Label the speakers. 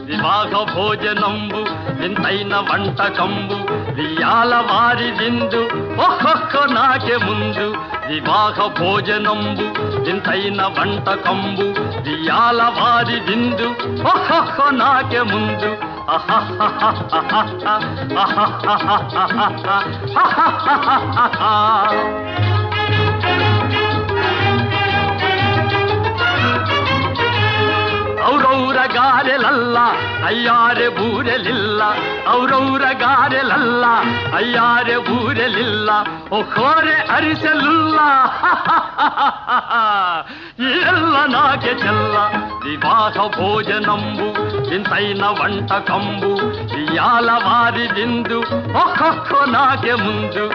Speaker 1: వివాహ భోజనంబు వింతైన వంటకంబు వియాల వారి విందు ఒక్కొక్క నాకే ముందు వివాహ భోజనంబు వింతైన వంటకంబు వియాల వారి విందు ఒక్కొక్క నాకే ముందు ಔರೌರ ಗಾರೆಲಲ್ಲ ಅಯ್ಯಾರೆ ಬೂರೆಲಿಲ್ಲ ಔರೌರ ಗಾರೆಲಲ್ಲ ಅಯ್ಯಾರೆ ಬೂರೆಲಿಲ್ಲ ಒಕ್ಕೋರೆ ಅರಿಸಲಿಲ್ಲ ಎಲ್ಲ ನಾಕೆ ಚೆಲ್ಲ ವಿವಾಹ ಭೋಜನಂಬು ಇಂತೈನ వంటకంబు ఇయాల వారి విందు ఒక్కొక్క నాకే ముందు